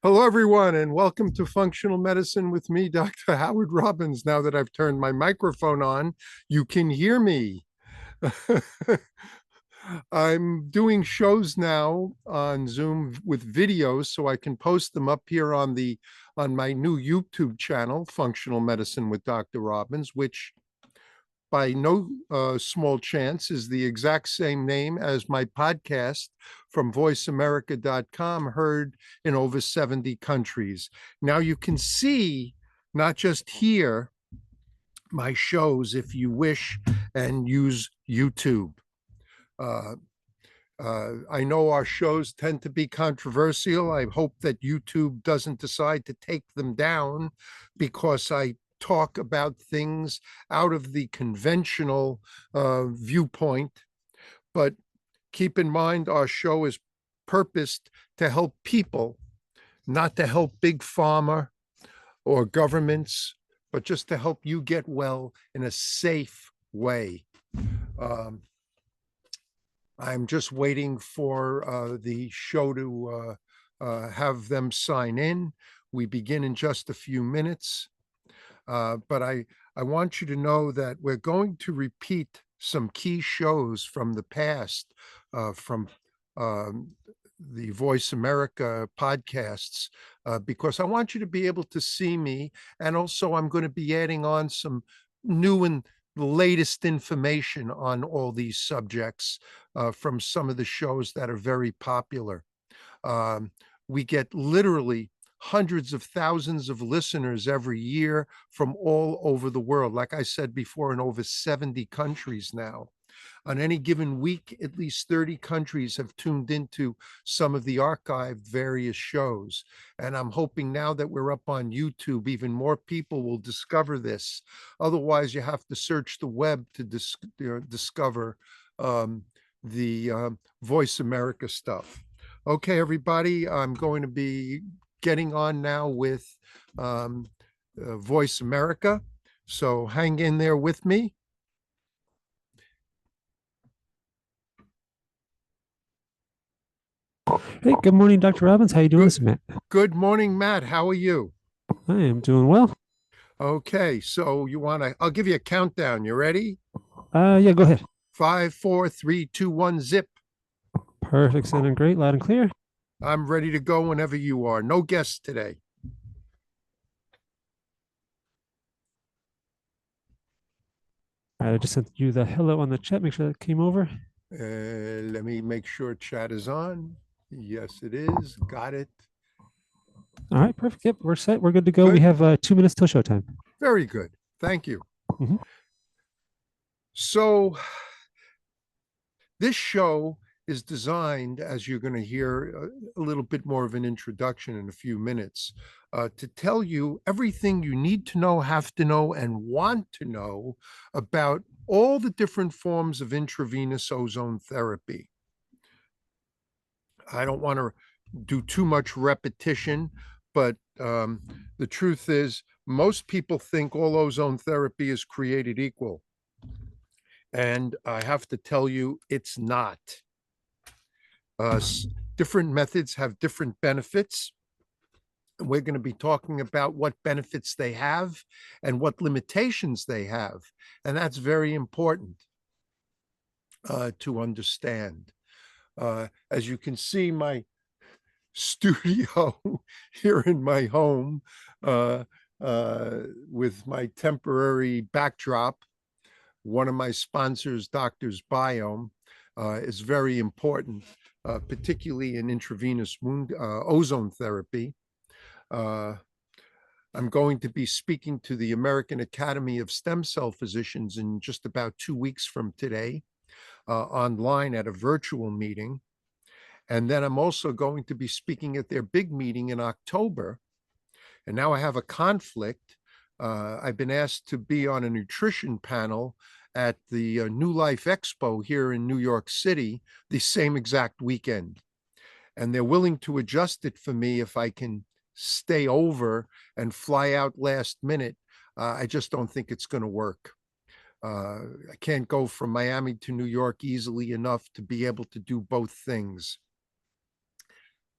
Hello, everyone, and welcome to Functional Medicine with me, Dr. Howard Robbins. Now that I've turned my microphone on, you can hear me. I'm doing shows now on Zoom with videos so I can post them up here on my new YouTube channel, Functional Medicine with Dr. Robbins, which by no small chance is the exact same name as my podcast from voiceamerica.com, heard in over 70 countries. Now you can see, not just hear, my shows if you wish and use YouTube. I know our shows tend to be controversial. I hope that YouTube doesn't decide to take them down because I talk about things out of the conventional viewpoint. But keep in mind, our show is purposed to help people, not to help big pharma or governments, but just to help you get well in a safe way. I'm just waiting for the show to have them sign in. We begin in just a few minutes. But I want you to know that we're going to repeat some key shows from the past, from the Voice America podcasts, because I want you to be able to see me. And also, I'm going to be adding on some new and the latest information on all these subjects from some of the shows that are very popular. We get literally hundreds of thousands of listeners every year from all over the world. Like I said before, in over 70 countries now. On any given week, at least 30 countries have tuned into some of the archived various shows. And I'm hoping now that we're up on YouTube, even more people will discover this. Otherwise, you have to search the web to discover the Voice America stuff. Okay, everybody, I'm going to be getting on now with Voice America. So hang in there with me. Hey, good morning, Dr. Robbins. How you doing Good, this, Matt? good morning, Matt. How are you? I am doing well. Okay, so I'll give you a countdown. You ready? Yeah, go ahead. 5, 4, 3, 2, 1, zip. Perfect, sounding great, loud and clear. I'm ready to go whenever you are. No guests today. All right, I just sent you the hello on the chat. Make sure that came over. Let me make sure chat is on. Yes, it is. Got it. All right, perfect. Yep, we're set. We're good to go. We Good. have 2 minutes till showtime. Very good. Thank you. Mhm. So this show is designed, as you're going to hear a little bit more of an introduction in a few minutes, to tell you everything you need to know, have to know, and want to know about all the different forms of intravenous ozone therapy. I don't want to do too much repetition, but the truth is, most people think all ozone therapy is created equal. And I have to tell you, it's not. Different methods have different benefits. And we're going to be talking about what benefits they have and what limitations they have. And that's very important to understand. As you can see, my studio here in my home with my temporary backdrop, one of my sponsors, Doctor's Biome, is very important, particularly in intravenous ozone therapy. I'm going to be speaking to the American Academy of Stem Cell Physicians in just about 2 weeks from today, online at a virtual meeting. And then I'm also going to be speaking at their big meeting in October. And now I have a conflict. I've been asked to be on a nutrition panel at the New Life Expo here in New York City the same exact weekend. And they're willing to adjust it for me if I can stay over and fly out last minute. I just don't think it's going to work. I can't go from Miami to New York easily enough to be able to do both things.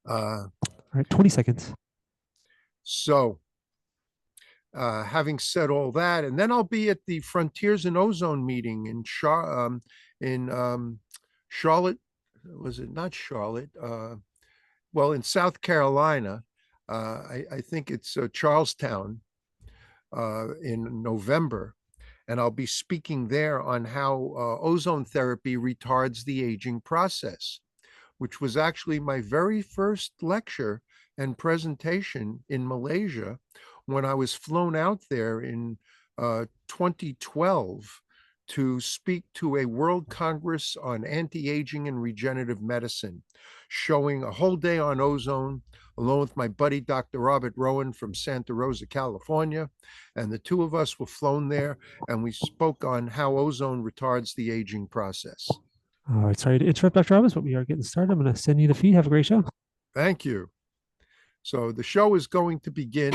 All right, 20 seconds. So, having said all that, and then I'll be at the Frontiers in Ozone meeting in Charlotte. Was it not Charlotte? Well, in South Carolina. I think it's Charlestown in November, and I'll be speaking there on how ozone therapy retards the aging process, which was actually my very first lecture and presentation in Malaysia when I was flown out there in 2012 to speak to a World Congress on Anti-Aging and Regenerative Medicine, showing a whole day on ozone, along with my buddy, Dr. Robert Rowan from Santa Rosa, California. And the two of us were flown there, and we spoke on how ozone retards the aging process. All right, sorry to interrupt, Dr. Robbins, but we are getting started. I'm going to send you the feed. Have a great show. Thank you. So the show is going to begin.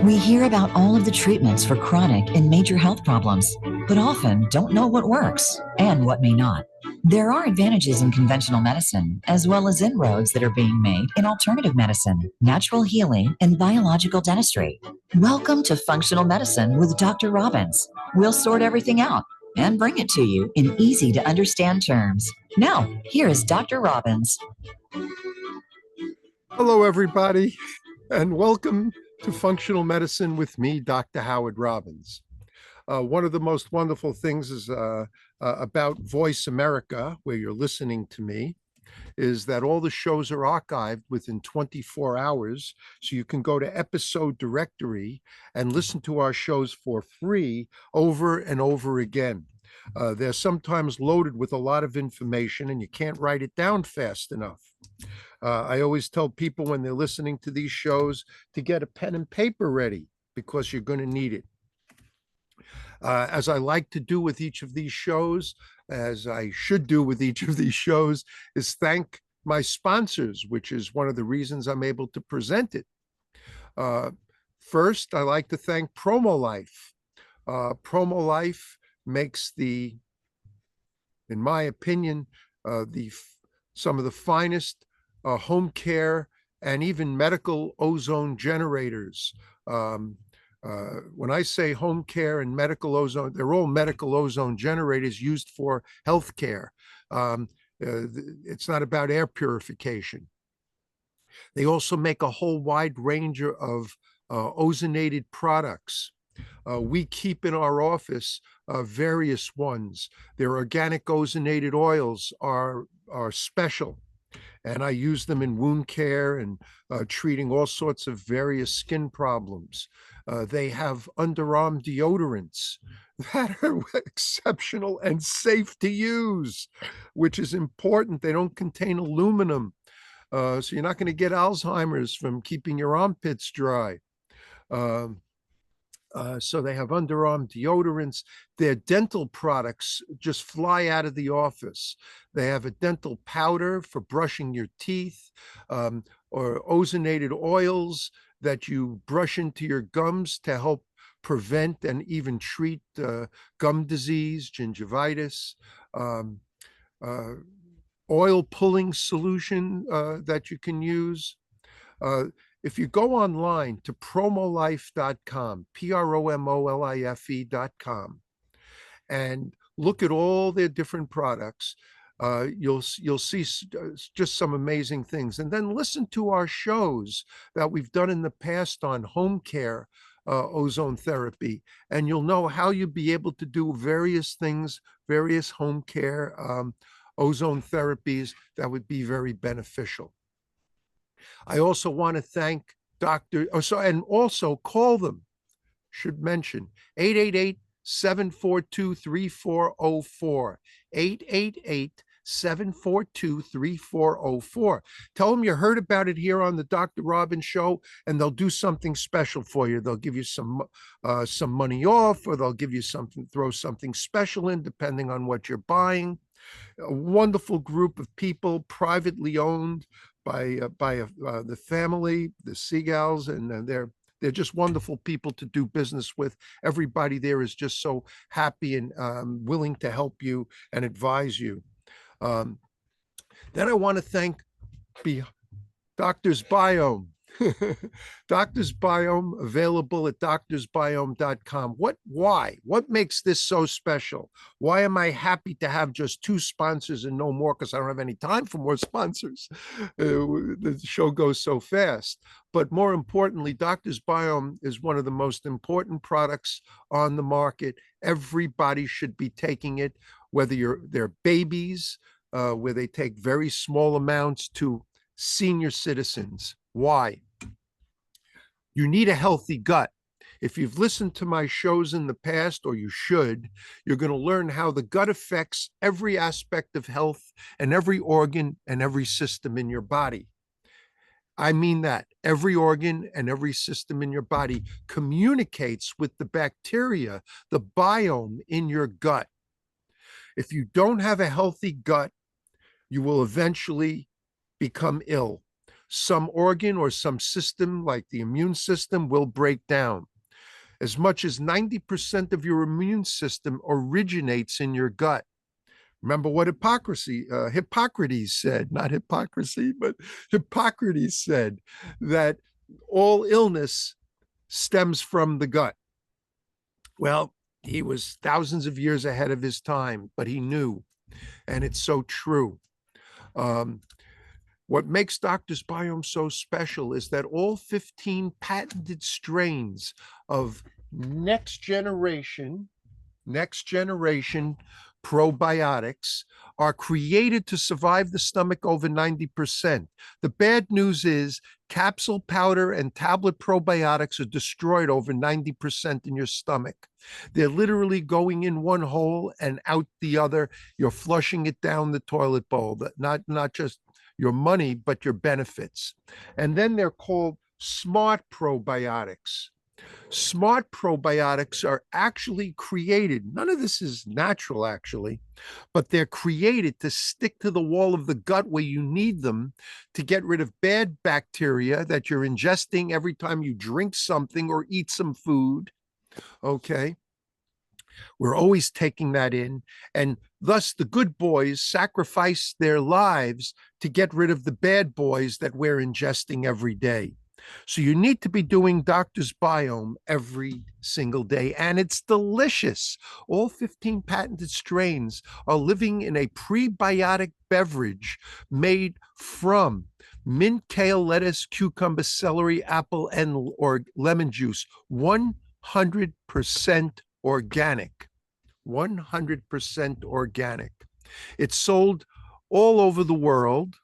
We hear about all of the treatments for chronic and major health problems, but often don't know what works and what may not. There are advantages in conventional medicine, as well as inroads that are being made in alternative medicine, natural healing, and biological dentistry. Welcome to Functional Medicine with Dr. Robbins. We'll sort everything out and bring it to you in easy to understand terms. Now, here is Dr. Robbins. Hello, everybody, and welcome to Functional Medicine with me, Dr. Howard Robbins. One of the most wonderful things is about Voice America, where you're listening to me, is that all the shows are archived within 24 hours. So you can go to episode directory and listen to our shows for free over and over again. They're sometimes loaded with a lot of information and you can't write it down fast enough. I always tell people when they're listening to these shows to get a pen and paper ready because you're going to need it. As I like to do with each of these shows, as I should do with each of these shows, is thank my sponsors, which is one of the reasons I'm able to present it. First, I like to thank PromoLife. PromoLife makes in my opinion, some of the finest home care and even medical ozone generators. When I say home care and medical ozone, they're all medical ozone generators used for healthcare. It's not about air purification. They also make a whole wide range of ozonated products. We keep in our office various ones. Their organic ozonated oils are special, and I use them in wound care and treating all sorts of various skin problems. They have underarm deodorants that are exceptional and safe to use, which is important. They don't contain aluminum, so you're not going to get Alzheimer's from keeping your armpits dry. So they have underarm deodorants. Their dental products just fly out of the office. They have a dental powder for brushing your teeth, or ozonated oils that you brush into your gums to help prevent and even treat gum disease, gingivitis, oil pulling solution that you can use. If you go online to promolife.com, PROMOLIFE.com, and look at all their different products, you'll see just some amazing things. And then listen to our shows that we've done in the past on home care ozone therapy, and you'll know how you'll be able to do various things, various home care ozone therapies that would be very beneficial. I also want to thank and also call them, should mention, 888-742-3404, 888-742-3404. Tell them you heard about it here on the Dr. Robbins Show, and they'll do something special for you. They'll give you some money off, or they'll give you throw something special in, depending on what you're buying. A wonderful group of people, privately owned by the family, the Seagals, and they're just wonderful people to do business with. Everybody there is just so happy and willing to help you and advise you. Then I want to thank be Doctor's Biome. Doctor's Biome available at doctorsbiome.com. Why? What makes this so special? Why am I happy to have just 2 sponsors and no more? Because I don't have any time for more sponsors. The show goes so fast. But more importantly, Doctor's Biome is one of the most important products on the market. Everybody should be taking it, whether they're babies, where they take very small amounts, to senior citizens. Why? You need a healthy gut. If you've listened to my shows in the past, or you should, you're going to learn how the gut affects every aspect of health and every organ and every system in your body. I mean that. Every organ and every system in your body communicates with the bacteria, the biome in your gut. If you don't have a healthy gut, you will eventually become ill. Some organ or some system, like the immune system, will break down. As much as 90% of your immune system originates in your gut. Remember what Hippocrates said, not hypocrisy, but Hippocrates said, that all illness stems from the gut. Well, he was thousands of years ahead of his time, but he knew, and it's so true. What makes Doctor's Biome so special is that all 15 patented strains of next generation probiotics are created to survive the stomach over 90%. The bad news is capsule, powder, and tablet probiotics are destroyed over 90% in your stomach. They're literally going in one hole and out the other. You're flushing it down the toilet bowl, not just your money, but your benefits. And then they're called smart probiotics. Smart probiotics are actually created. None of this is natural, actually, but they're created to stick to the wall of the gut where you need them, to get rid of bad bacteria that you're ingesting every time you drink something or eat some food. Okay. We're always taking that in, and thus the good boys sacrifice their lives to get rid of the bad boys that we're ingesting every day. So you need to be doing Doctor's Biome every single day, and it's delicious. All 15 patented strains are living in a prebiotic beverage made from mint, kale, lettuce, cucumber, celery, apple, or lemon juice. 100% organic. 100% organic. It's sold all over the world.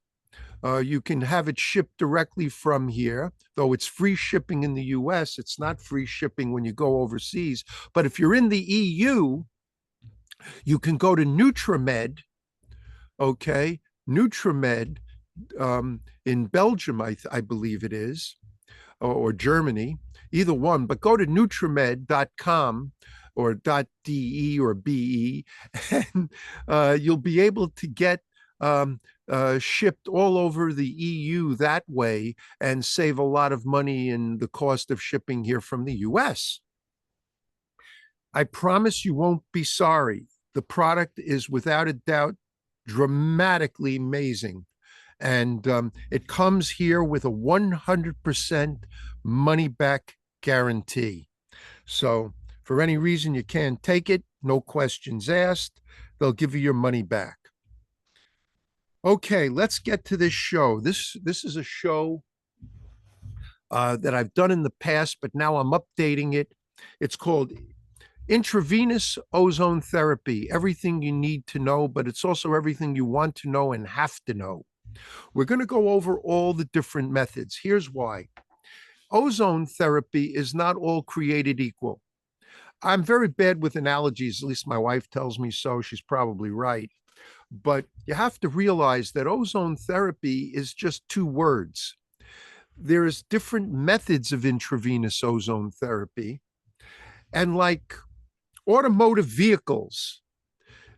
You can have it shipped directly from here, though it's free shipping in the US. It's not free shipping when you go overseas. But if you're in the EU, you can go to Nutramed, okay? Nutramed in Belgium, I believe it is, or Germany, either one. But go to nutramed.com or .de or .be, and you'll be able to get shipped all over the EU that way and save a lot of money in the cost of shipping here from the US. I promise you won't be sorry. The product is without a doubt dramatically amazing. And it comes here with a 100% money back guarantee. So for any reason you can't take it, no questions asked, they'll give you your money back. Okay, let's get to this show. This is a show that I've done in the past, but now I'm updating it. It's called Intravenous Ozone Therapy, everything you need to know, but it's also everything you want to know and have to know. We're going to go over all the different methods. Here's why. Ozone therapy is not all created equal. I'm very bad with analogies, at least my wife tells me so. She's probably right. But you have to realize that ozone therapy is just 2 words. There's different methods of intravenous ozone therapy. And like automotive vehicles,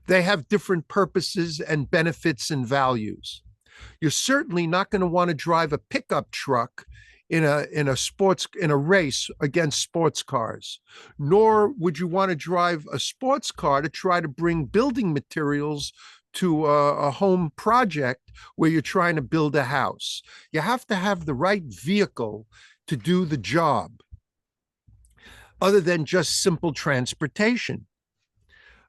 they have different purposes and benefits and values. You're certainly not going to want to drive a pickup truck in a race against sports cars, nor would you want to drive a sports car to try to bring building materials to a home project where you're trying to build a house. You have to have the right vehicle to do the job, other than just simple transportation.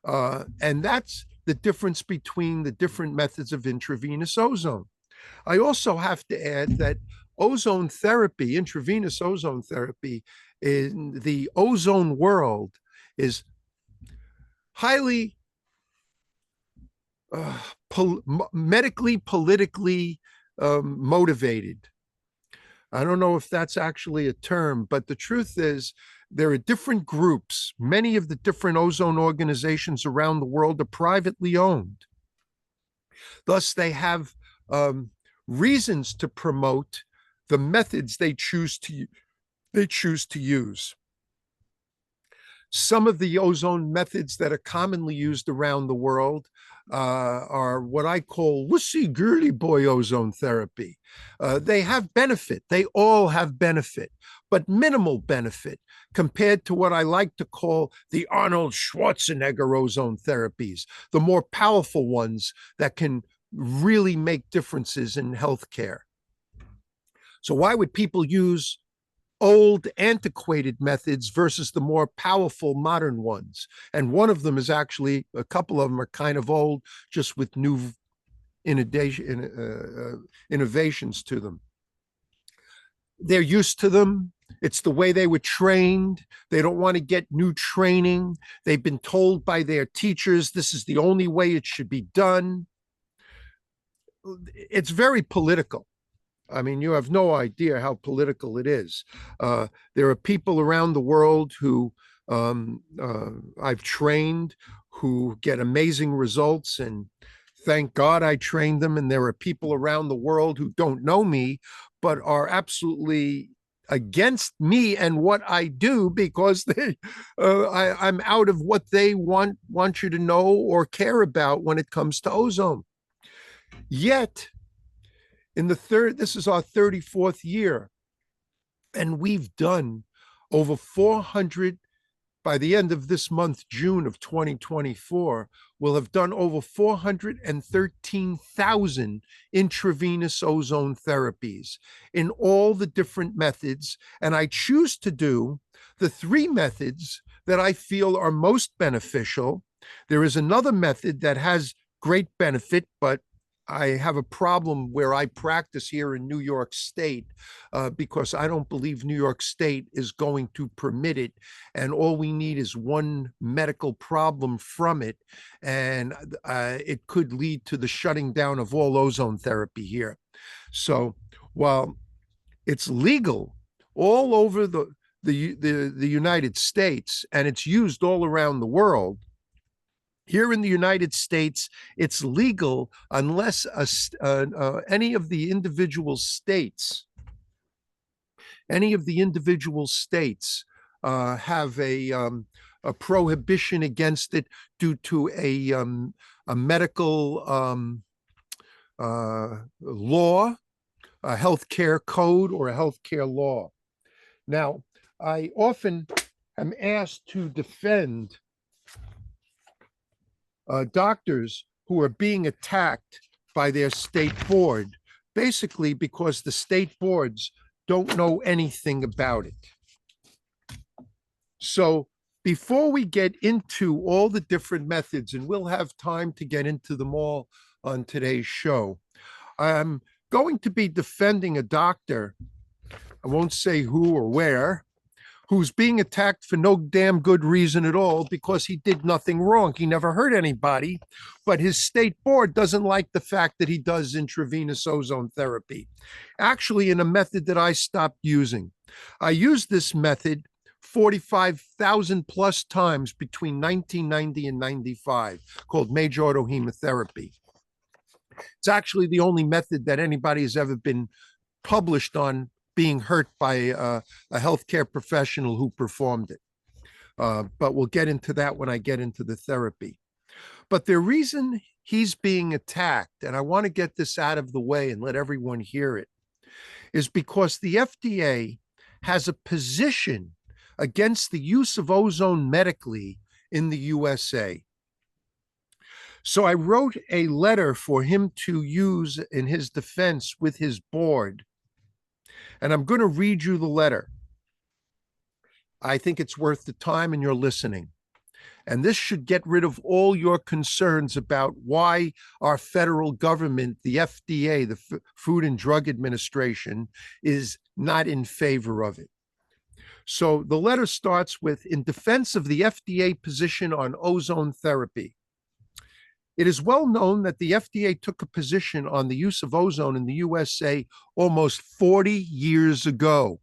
And that's the difference between the different methods of intravenous ozone. I also have to add that ozone therapy, intravenous ozone therapy in the ozone world is highly medically, politically motivated. I don't know if that's actually a term, but the truth is there are different groups. Many of the different ozone organizations around the world are privately owned. Thus, they have reasons to promote the methods they choose to use. Some of the ozone methods that are commonly used around the world are what I call wussy girly boy ozone therapy. They have benefit. They all have benefit, but minimal benefit compared to what I like to call the Arnold Schwarzenegger ozone therapies, the more powerful ones that can really make differences in healthcare. So why would people use old, antiquated methods versus the more powerful modern ones? And one of them is actually, a couple of them are kind of old, just with new innovations to them. They're used to them. It's the way they were trained. They don't want to get new training. They've been told by their teachers, this is the only way it should be done. It's very political. I mean, you have no idea how political it is. There are people around the world who I've trained who get amazing results, and thank God I trained them. And there are people around the world who don't know me, but are absolutely against me and what I do because I'm out of what they want you to know or care about when it comes to ozone. Yet, this is our 34th year, and we've done over 400, by the end of this month, June of 2024, we'll have done over 413,000 intravenous ozone therapies in all the different methods. And I choose to do the 3 methods that I feel are most beneficial. There is another method that has great benefit, but I have a problem where I practice here in New York State because I don't believe New York State is going to permit it. And all we need is one medical problem from it. And it could lead to the shutting down of all ozone therapy here. So while it's legal all over the United States, and it's used all around the world, here in the United States, it's legal unless any of the individual states have a prohibition against it due to a medical law, a healthcare code, or a healthcare law. Now, I often am asked to defend doctors who are being attacked by their state board, basically because the state boards don't know anything about it. So before we get into all the different methods, and we'll have time to get into them all on today's show, I'm going to be defending a doctor, I won't say who or where, who's being attacked for no damn good reason at all because he did nothing wrong. He never hurt anybody, but his state board doesn't like the fact that he does intravenous ozone therapy. Actually, in a method that I stopped using. I used this method 45,000 plus times between 1990 and 95, called major autohemotherapy. It's actually the only method that anybody has ever been published on being hurt by a healthcare professional who performed it. But we'll get into that when I get into the therapy. But the reason he's being attacked, and I want to get this out of the way and let everyone hear it, is because the FDA has a position against the use of ozone medically in the USA. So I wrote a letter for him to use in his defense with his board. And I'm going to read you the letter. I think it's worth the time and you're listening. And this should get rid of all your concerns about why our federal government, the FDA, the Food and Drug Administration, is not in favor of it. So the letter starts with, in defense of the FDA position on ozone therapy. It is well known that the FDA took a position on the use of ozone in the USA almost 40 years ago.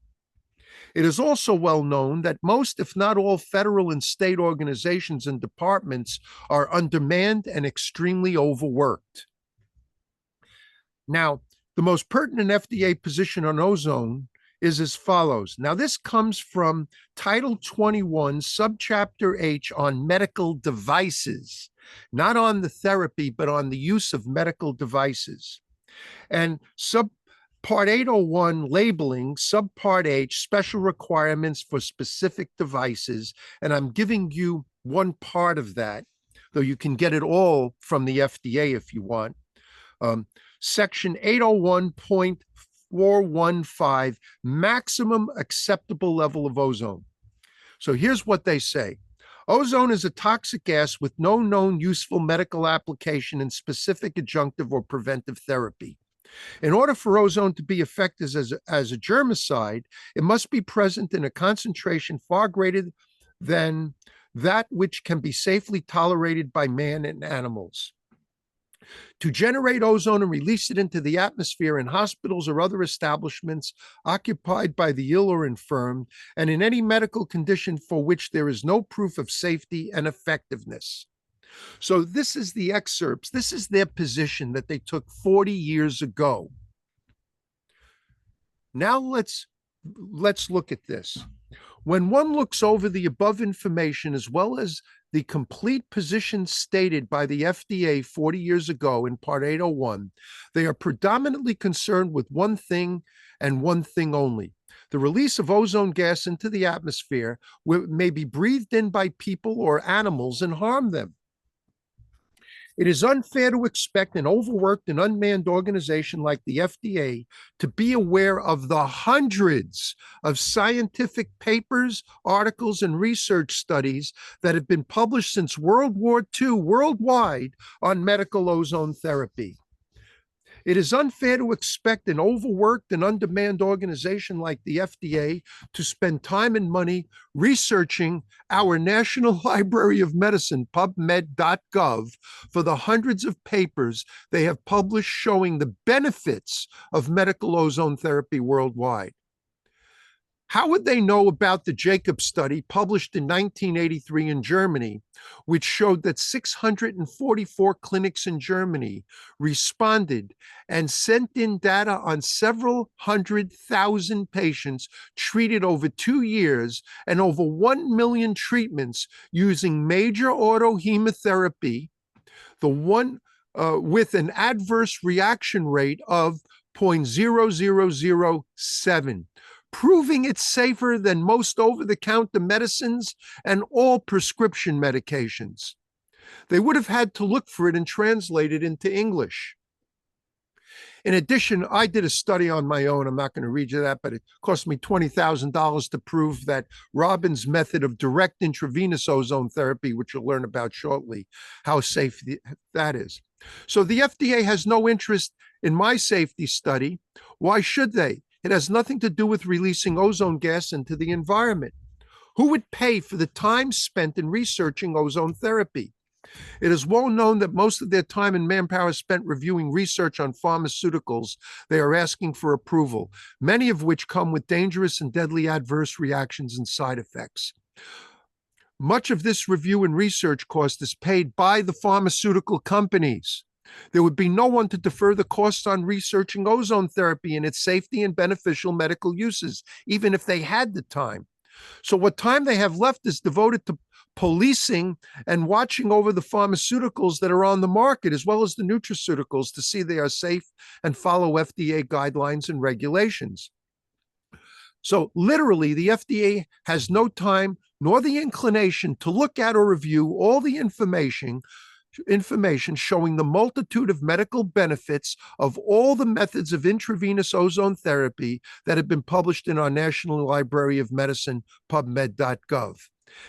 It is also well known that most, if not all, federal and state organizations and departments are undermanned and extremely overworked. Now, the most pertinent FDA position on ozone is as follows. Now, this comes from Title 21, Subchapter H on medical devices, not on the therapy, but on the use of medical devices. And Part 801, labeling, Subpart H, special requirements for specific devices. And I'm giving you one part of that, though you can get it all from the FDA if you want. Section 801.415, maximum acceptable level of ozone. So here's what they say. Ozone is a toxic gas with no known useful medical application in specific adjunctive or preventive therapy. In order for ozone to be effective as a germicide, it must be present in a concentration far greater than that which can be safely tolerated by man and animals. To generate ozone and release it into the atmosphere in hospitals or other establishments occupied by the ill or infirm, and in any medical condition for which there is no proof of safety and effectiveness. So this is the excerpts. This is their position that they took 40 years ago. Now let's look at this. When one looks over the above information, as well as the complete position stated by the FDA 40 years ago in Part 801, they are predominantly concerned with one thing and one thing only: the release of ozone gas into the atmosphere, where it may be breathed in by people or animals and harm them. It is unfair to expect an overworked and unmanned organization like the FDA to be aware of the hundreds of scientific papers, articles, and research studies that have been published since World War II worldwide on medical ozone therapy. It is unfair to expect an overworked and undermanned organization like the FDA to spend time and money researching our National Library of Medicine, PubMed.gov, for the hundreds of papers they have published showing the benefits of medical ozone therapy worldwide. How would they know about the Jacob study published in 1983 in Germany, which showed that 644 clinics in Germany responded and sent in data on several 100,000 patients treated over 2 years and over 1 million treatments using major autohemotherapy, the one with an adverse reaction rate of 0.0007. Proving it's safer than most over-the-counter medicines and all prescription medications. They would have had to look for it and translate it into English. In addition, I did a study on my own. I'm not going to read you that, but it cost me $20,000 to prove that Robin's method of direct intravenous ozone therapy, which you'll learn about shortly, how safe that is. So the FDA has no interest in my safety study. Why should they? It has nothing to do with releasing ozone gas into the environment. Who would pay for the time spent in researching ozone therapy? It is well known that most of their time and manpower is spent reviewing research on pharmaceuticals they are asking for approval, many of which come with dangerous and deadly adverse reactions and side effects. Much of this review and research cost is paid by the pharmaceutical companies. There would be no one to defer the costs on researching ozone therapy and its safety and beneficial medical uses, even if they had the time. So what time they have left is devoted to policing and watching over the pharmaceuticals that are on the market, as well as the nutraceuticals, to see they are safe and follow FDA guidelines and regulations. So literally, the FDA has no time nor the inclination to look at or review all the information information showing the multitude of medical benefits of all the methods of intravenous ozone therapy that have been published in our National Library of Medicine, PubMed.gov.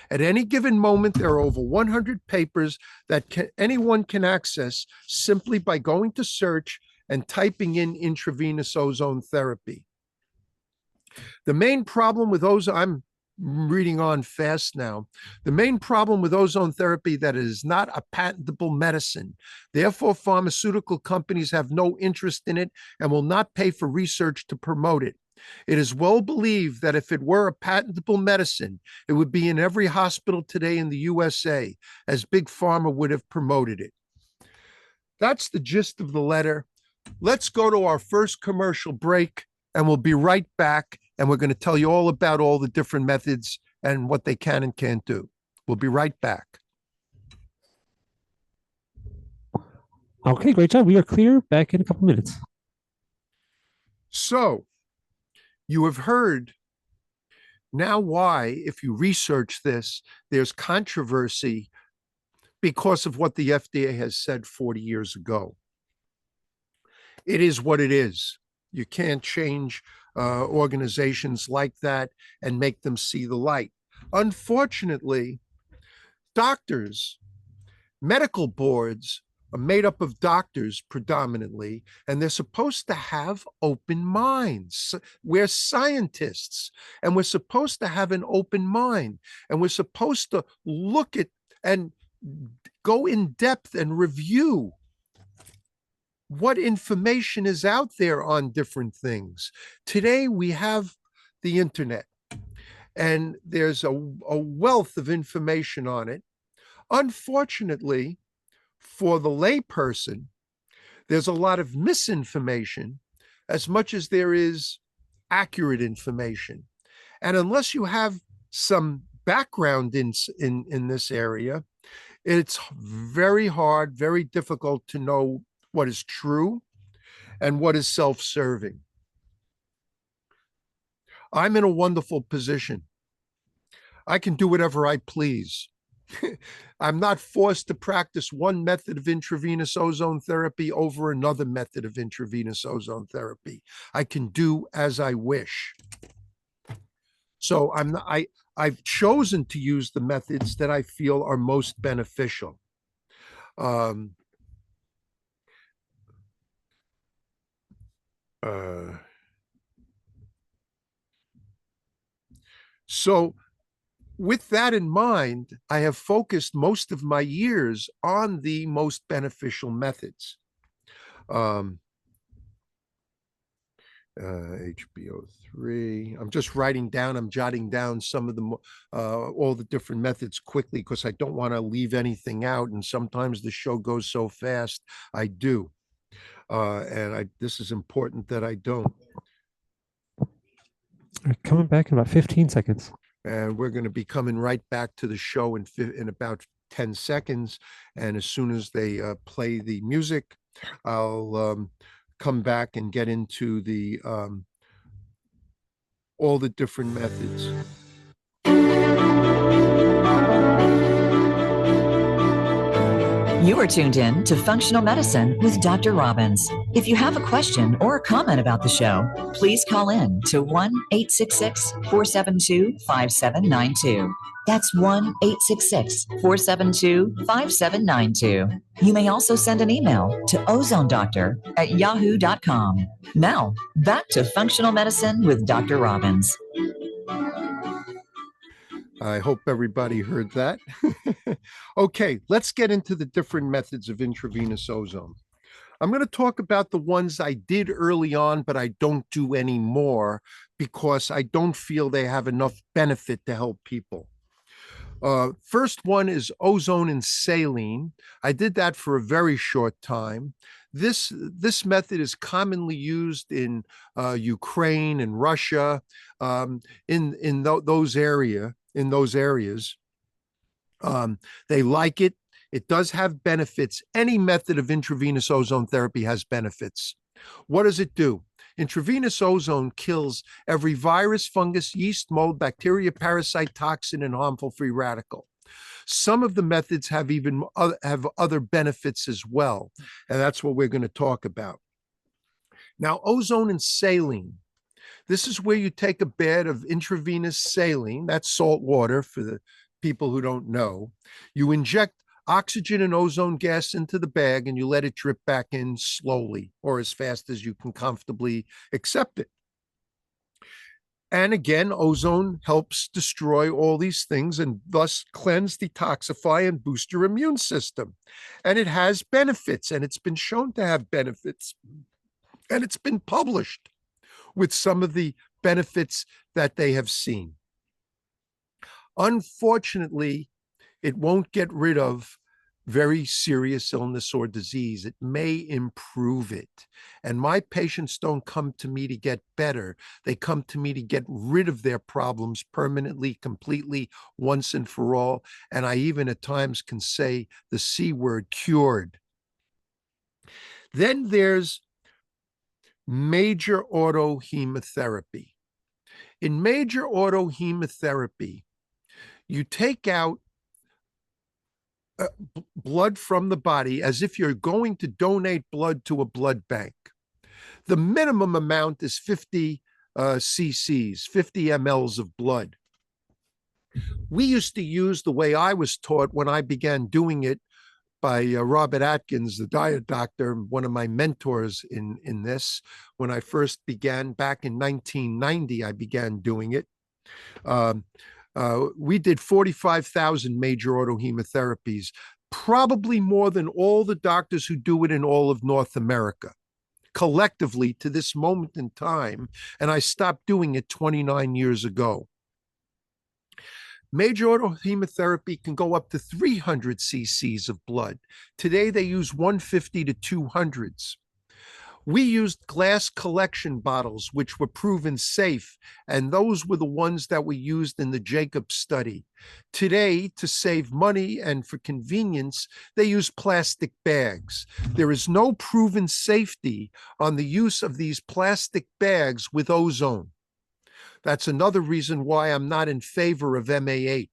At any given moment, there are over 100 papers that anyone can access simply by going to search and typing in intravenous ozone therapy. The main problem with ozone, I'm reading on fast now. The main problem with ozone therapy that it is not a patentable medicine. Therefore, pharmaceutical companies have no interest in it and will not pay for research to promote it. It is well believed that if it were a patentable medicine, it would be in every hospital today in the USA, as Big Pharma would have promoted it. That's the gist of the letter. Let's go to our first commercial break, and we'll be right back, and we're going to tell you all about all the different methods and what they can and can't do. We'll be right back. Okay, great job. We are clear. Back in a couple minutes. So, you have heard now why, if you research this, there's controversy because of what the FDA has said 40 years ago. It is what it is. You can't change organizations like that and make them see the light. Unfortunately, doctors, medical boards are made up of doctors predominantly, and they're supposed to have open minds. We're scientists, and we're supposed to have an open mind, and we're supposed to look at and go in depth and review what information is out there on different things. Today, we have the internet, and there's a wealth of information on it. Unfortunately, for the layperson, there's a lot of misinformation as much as there is accurate information. And unless you have some background in this area, it's very hard, very difficult to know what is true and what is self-serving. I'm in a wonderful position. I can do whatever I please. I'm not forced to practice one method of intravenous ozone therapy over another method of intravenous ozone therapy. I can do as I wish. So I've chosen to use the methods that I feel are most beneficial. So with that in mind, I have focused most of my years on the most beneficial methods. HBO3. I'm just writing down, I'm jotting down some of the, all the different methods quickly because I don't want to leave anything out. And sometimes the show goes so fast, I do. And this is important that I don't. All right, coming back in about 15 seconds. And we're going to be coming right back to the show in about 10 seconds. And as soon as they play the music, I'll come back and get into the all the different methods. You are tuned in to Functional Medicine with Dr. Robbins. If you have a question or a comment about the show, please call in to 1-866-472-5792. That's 1-866-472-5792. You may also send an email to ozonedoctor@yahoo.com. Now, back to Functional Medicine with Dr. Robbins. I hope everybody heard that. Okay, let's get into the different methods of intravenous ozone. I'm going to talk about the ones I did early on, but I don't do anymore because I don't feel they have enough benefit to help people. First one is ozone and saline. I did that for a very short time. This method is commonly used in Ukraine and Russia, in those areas. They like it. It does have benefits. Any method of intravenous ozone therapy has benefits. What does it do? Intravenous ozone kills every virus, fungus, yeast, mold, bacteria, parasite, toxin, and harmful free radical. Some of the methods have have other benefits as well, and that's what we're going to talk about. Now, ozone and saline. This is where you take a bed of intravenous saline, that's salt water for the people who don't know. You inject oxygen and ozone gas into the bag and you let it drip back in slowly or as fast as you can comfortably accept it. And again, ozone helps destroy all these things and thus cleanse, detoxify, and boost your immune system. And it has benefits, and it's been shown to have benefits. And it's been published with some of the benefits that they have seen. Unfortunately, it won't get rid of very serious illness or disease. It may improve it. And my patients don't come to me to get better. They come to me to get rid of their problems permanently, completely, once and for all. And I even at times can say the C word, cured. Then there's major autohemotherapy. In major autohemotherapy, you take out blood from the body as if you're going to donate blood to a blood bank. The minimum amount is 50 cc's, 50 mLs of blood. We used to use the way I was taught when I began doing it by Robert Atkins, the diet doctor, one of my mentors in this. When I first began back in 1990, I began doing it. We did 45,000 major autohemotherapies, probably more than all the doctors who do it in all of North America, collectively to this moment in time. And I stopped doing it 29 years ago. Major autohemotherapy can go up to 300 cc's of blood. Today, they use 150 to 200s. We used glass collection bottles, which were proven safe, and those were the ones that we used in the Jacob study. Today, to save money and for convenience, they use plastic bags. There is no proven safety on the use of these plastic bags with ozone. That's another reason why I'm not in favor of MAH.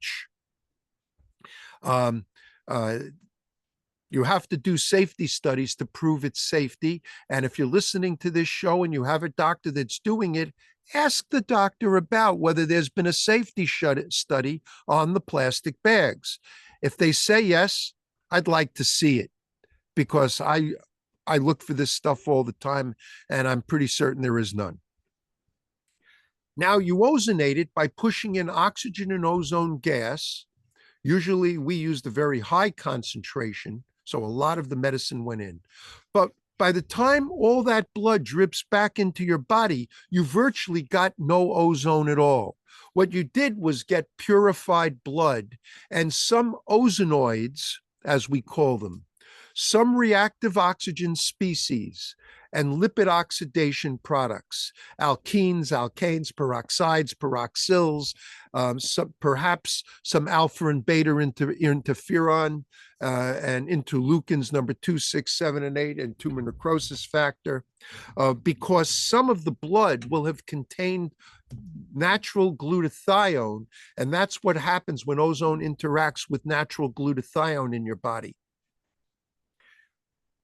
You have to do safety studies to prove its safety. And if you're listening to this show and you have a doctor that's doing it, ask the doctor about whether there's been a safety study on the plastic bags. If they say yes, I'd like to see it, because I look for this stuff all the time, and I'm pretty certain there is none. Now, you ozonate it by pushing in oxygen and ozone gas. Usually we used a very high concentration, so a lot of the medicine went in. But by the time all that blood drips back into your body, you virtually got no ozone at all. What you did was get purified blood and some ozonoids, as we call them, some reactive oxygen species, and lipid oxidation products, alkenes, alkanes, peroxides, peroxyls, perhaps some alpha and beta interferon and interleukins number 2, 6, 7, and 8, and tumor necrosis factor, because some of the blood will have contained natural glutathione, and that's what happens when ozone interacts with natural glutathione in your body.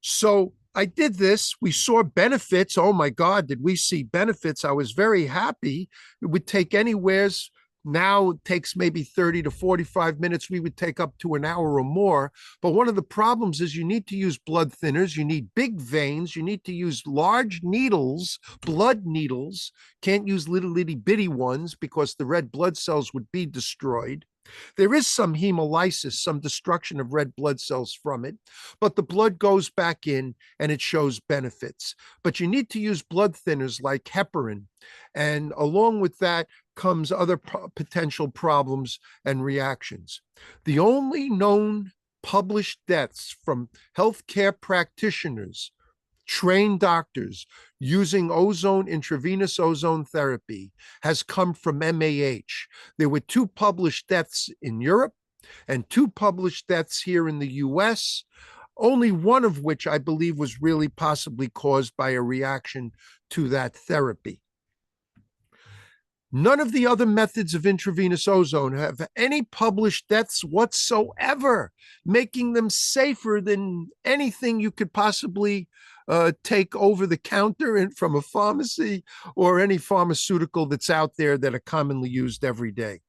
So I did this. We saw benefits. Oh my God, did we see benefits? I was very happy. It would take anywheres. Now it takes maybe 30 to 45 minutes. We would take up to an hour or more. But one of the problems is you need to use blood thinners. You need big veins. You need to use large needles, blood needles. Can't use little itty bitty ones because the red blood cells would be destroyed. There is some hemolysis, some destruction of red blood cells from it, but the blood goes back in and it shows benefits. But you need to use blood thinners like heparin, and along with that comes other potential problems and reactions. The only known published deaths from healthcare practitioners, trained doctors using ozone, intravenous ozone therapy, has come from MAH. There were 2 published deaths in Europe and 2 published deaths here in the US, only one of which I believe was really possibly caused by a reaction to that therapy. None of the other methods of intravenous ozone have any published deaths whatsoever, making them safer than anything you could possibly take over the counter from a pharmacy or any pharmaceutical that's out there that are commonly used every day.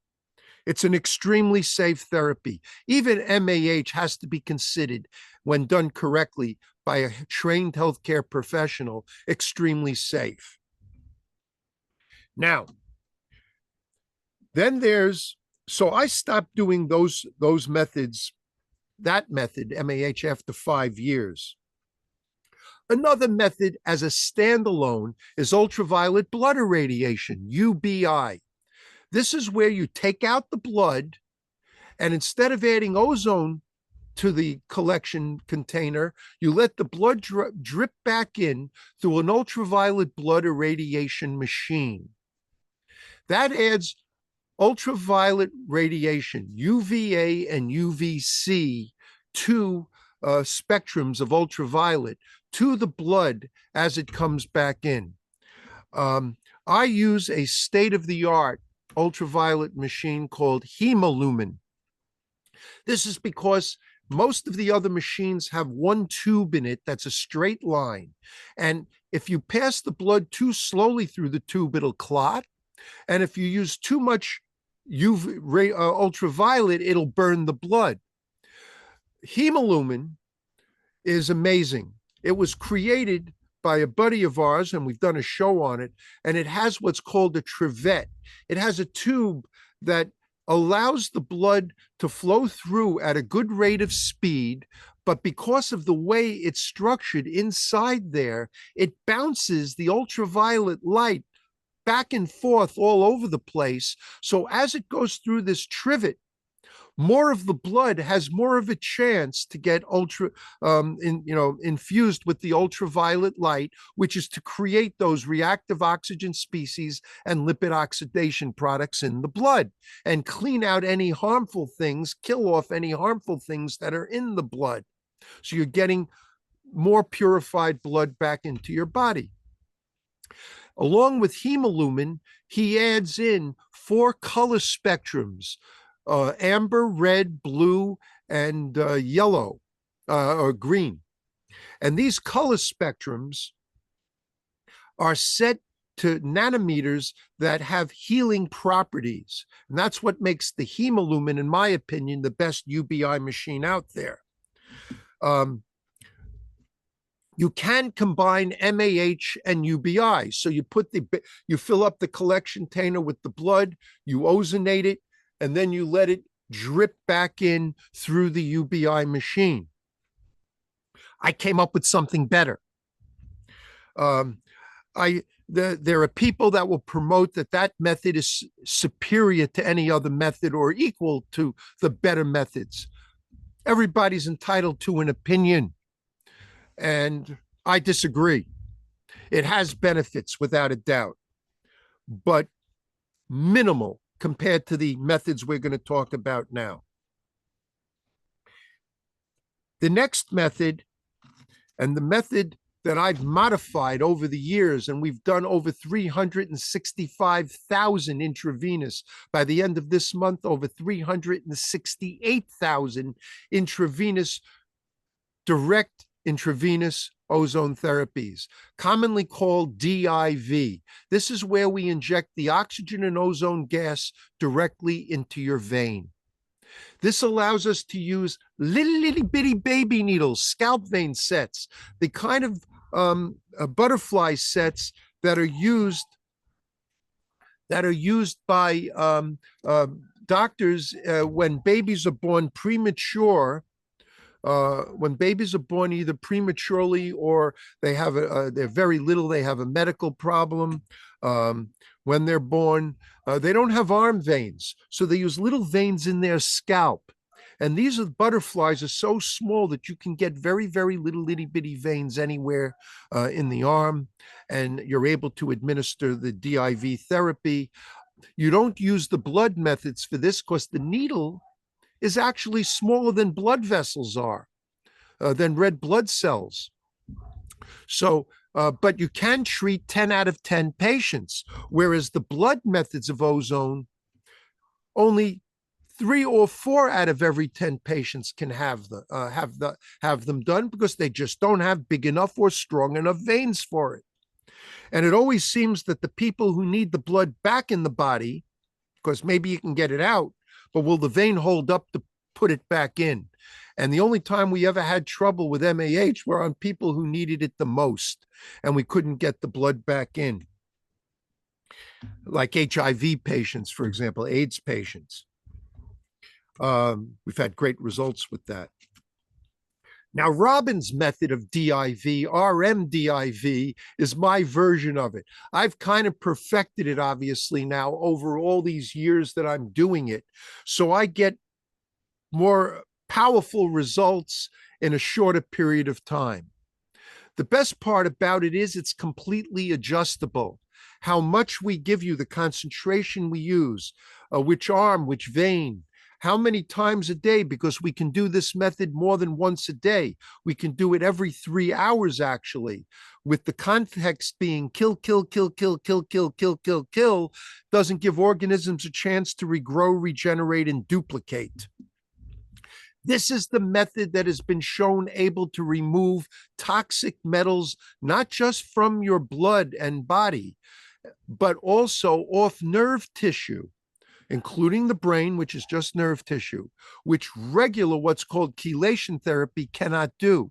It's an extremely safe therapy. Even MAH has to be considered, when done correctly by a trained healthcare professional, extremely safe. Now, then so I stopped doing those methods, that method, MAH, after 5 years. Another method as a standalone is ultraviolet blood irradiation, UBI. This is where you take out the blood, and instead of adding ozone to the collection container, you let the blood drip back in through an ultraviolet blood irradiation machine. That adds ultraviolet radiation, UVA and UVC, two spectrums of ultraviolet to the blood as it comes back in. I use a state-of-the-art ultraviolet machine called Hemolumin. This is because most of the other machines have one tube in it that's a straight line. And if you pass the blood too slowly through the tube, it'll clot. And if you use too much ultraviolet, it'll burn the blood. Hemolumin is amazing. It was created by a buddy of ours, and we've done a show on it, and it has what's called a trivet. It has a tube that allows the blood to flow through at a good rate of speed, but because of the way it's structured inside there, it bounces the ultraviolet light back and forth all over the place. So as it goes through this trivet, more of the blood has more of a chance to get infused with the ultraviolet light, which is to create those reactive oxygen species and lipid oxidation products in the blood and clean out any harmful things, kill off any harmful things that are in the blood. So you're getting more purified blood back into your body. Along with Hemolumin, he adds in 4 color spectrums: amber, red, blue, and yellow or green. And these color spectrums are set to nanometers that have healing properties. And that's what makes the Hemolumin, in my opinion, the best UBI machine out there. You can combine MAH and UBI. So you fill up the collection container with the blood, you ozonate it, and then you let it drip back in through the UBI machine. I came up with something better. There are people that will promote that method is superior to any other method or equal to the better methods. Everybody's entitled to an opinion, and I disagree. It has benefits without a doubt, but minimal compared to the methods we're going to talk about now. The next method, and the method that I've modified over the years, and we've done over 365,000 intravenous. By the end of this month, over 368,000 intravenous, direct intravenous ozone therapies, commonly called DIV. This is where we inject the oxygen and ozone gas directly into your vein. This allows us to use little bitty baby needles, scalp vein sets, the kind of butterfly sets that are used by doctors when babies are born premature. When babies are born either prematurely or they're very little, they have a medical problem. When they're born, they don't have arm veins, so they use little veins in their scalp. And these butterflies are so small that you can get very, very little itty bitty veins anywhere in the arm, and you're able to administer the DIV therapy. You don't use the blood methods for this because the needle is actually smaller than blood vessels are, than red blood cells. So but you can treat 10 out of 10 patients, whereas the blood methods of ozone, only 3 or 4 out of every 10 patients can have them done because they just don't have big enough or strong enough veins for it. And it always seems that the people who need the blood back in the body, because maybe you can get it out, but will the vein hold up to put it back in? And the only time we ever had trouble with MAH were on people who needed it the most, and we couldn't get the blood back in. Like HIV patients, for example, AIDS patients. We've had great results with that. Now, Robin's method of DIV, RMDIV, is my version of it. I've kind of perfected it, obviously, now over all these years that I'm doing it. So I get more powerful results in a shorter period of time. The best part about it is it's completely adjustable. How much we give you, the concentration we use, which arm, which vein, how many times a day, because we can do this method more than once a day. We can do it every 3 hours, actually, with the context being kill, kill, kill, kill, kill, kill, kill, kill, kill, doesn't give organisms a chance to regrow, regenerate, and duplicate. This is the method that has been shown able to remove toxic metals, not just from your blood and body, but also off nerve tissue, including the brain, which is just nerve tissue, which regular what's called chelation therapy cannot do.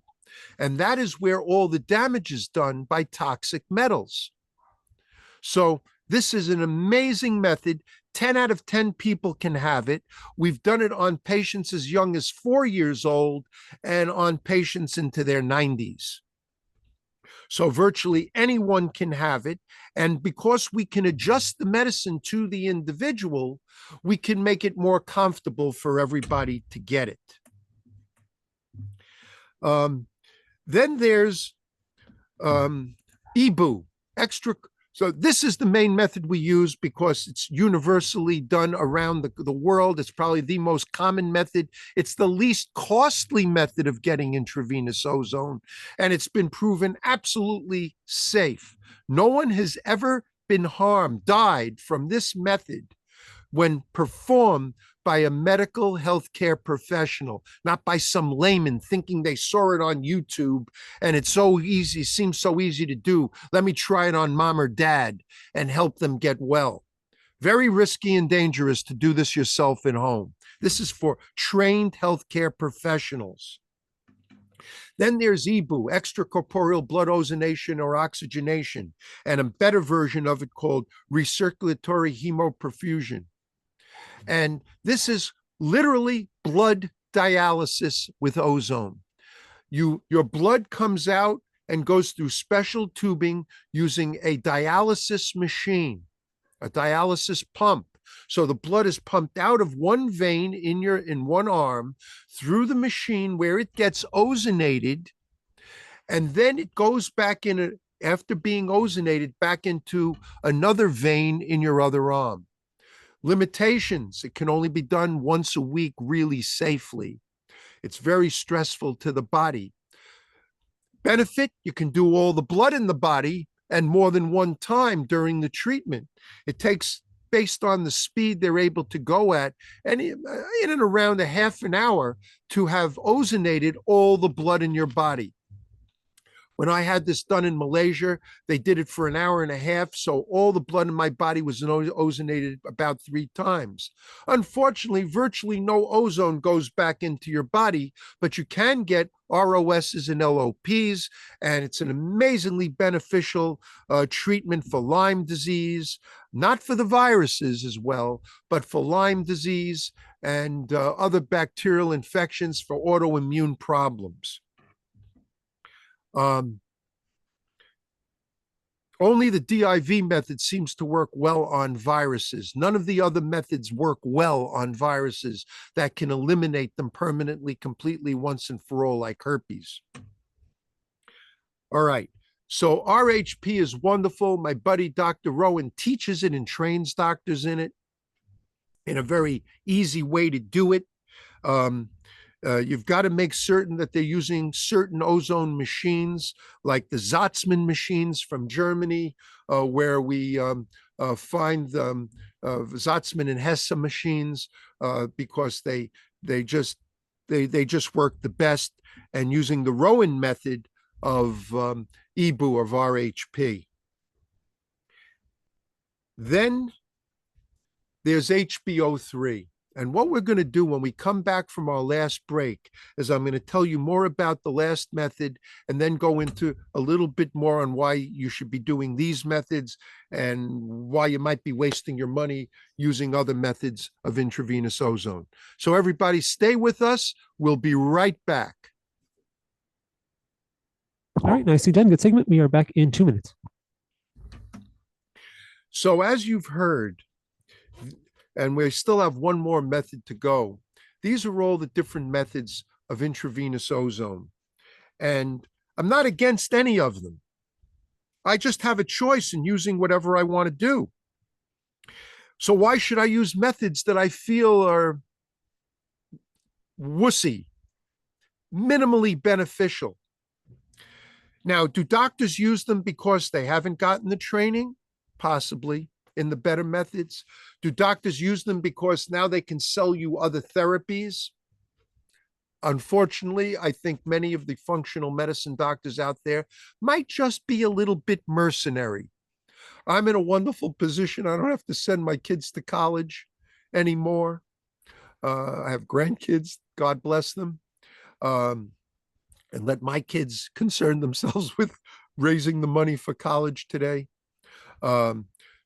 And that is where all the damage is done by toxic metals. So this is an amazing method. 10 out of 10 people can have it. We've done it on patients as young as 4 years old and on patients into their 90s. So virtually anyone can have it. And because we can adjust the medicine to the individual, we can make it more comfortable for everybody to get it. Then there's EBU, extra. So this is the main method we use because it's universally done around the world. It's probably the most common method. It's the least costly method of getting intravenous ozone, and it's been proven absolutely safe. No one has ever been harmed, died from this method when performed by a medical healthcare professional, not by some layman thinking they saw it on YouTube and it's so easy, seems so easy to do. Let me try it on mom or dad and help them get well. Very risky and dangerous to do this yourself at home. This is for trained healthcare professionals. Then there's EBU, extracorporeal blood ozonation or oxygenation, and a better version of it called recirculatory hemoperfusion. And this is literally blood dialysis with ozone. Your blood comes out and goes through special tubing using a dialysis machine, a dialysis pump. So the blood is pumped out of one vein in one arm through the machine where it gets ozonated, and then it goes back in, after being ozonated, back into another vein in your other arm. Limitations: it can only be done once a week really safely. It's very stressful to the body. Benefit: you can do all the blood in the body and more than one time during the treatment. It takes, based on the speed they're able to go at, and in and around a half an hour to have ozonated all the blood in your body. When I had this done in Malaysia, they did it for an hour and a half, so all the blood in my body was ozonated about 3 times. Unfortunately, virtually no ozone goes back into your body, but you can get ROSs and LOPs, and it's an amazingly beneficial treatment for Lyme disease, not for the viruses as well, but for Lyme disease and other bacterial infections, for autoimmune problems. Only the DIV method seems to work well on viruses. None of the other methods work well on viruses that can eliminate them permanently, completely, once and for all, like herpes. All right. So RHP is wonderful. My buddy, Dr. Rowan, teaches it and trains doctors in it in a very easy way to do it. You've got to make certain that they're using certain ozone machines, like the Zotzmann machines from Germany, where we find Zotzmann and Hesse machines because they just work the best, and using the Rowan method of EBU of RHP. Then there's HBO3. And what we're going to do when we come back from our last break is I'm going to tell you more about the last method and then go into a little bit more on why you should be doing these methods and why you might be wasting your money using other methods of intravenous ozone. So everybody stay with us. We'll be right back. All right, nicely done. Good segment. We are back in 2 minutes. So as you've heard, and we still have one more method to go, these are all the different methods of intravenous ozone. And I'm not against any of them. I just have a choice in using whatever I want to do. So why should I use methods that I feel are wussy, minimally beneficial? Now, do doctors use them because they haven't gotten the training? Possibly. In the better methods? Do doctors use them because now they can sell you other therapies? Unfortunately, I think many of the functional medicine doctors out there might just be a little bit mercenary. I'm in a wonderful position. I don't have to send my kids to college anymore. I have grandkids, God bless them, and let my kids concern themselves with raising the money for college today.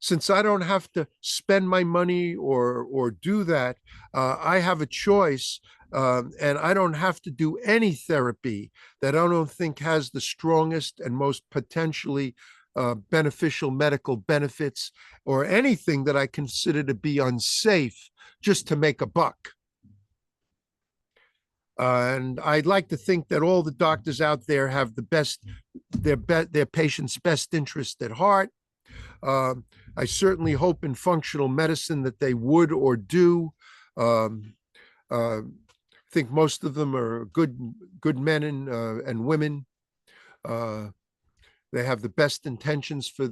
Since I don't have to spend my money or do that, I have a choice, and I don't have to do any therapy that I don't think has the strongest and most potentially beneficial medical benefits, or anything that I consider to be unsafe just to make a buck. And I'd like to think that all the doctors out there have the best, their patient's best interest at heart. I certainly hope in functional medicine that they would or do. I think most of them are good men and women. They have the best intentions for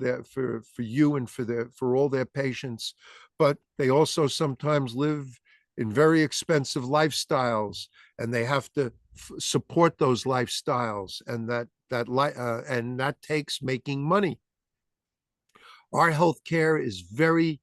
you and for all their patients, but they also sometimes live in very expensive lifestyles, and they have to support those lifestyles, and that takes making money. Our healthcare is very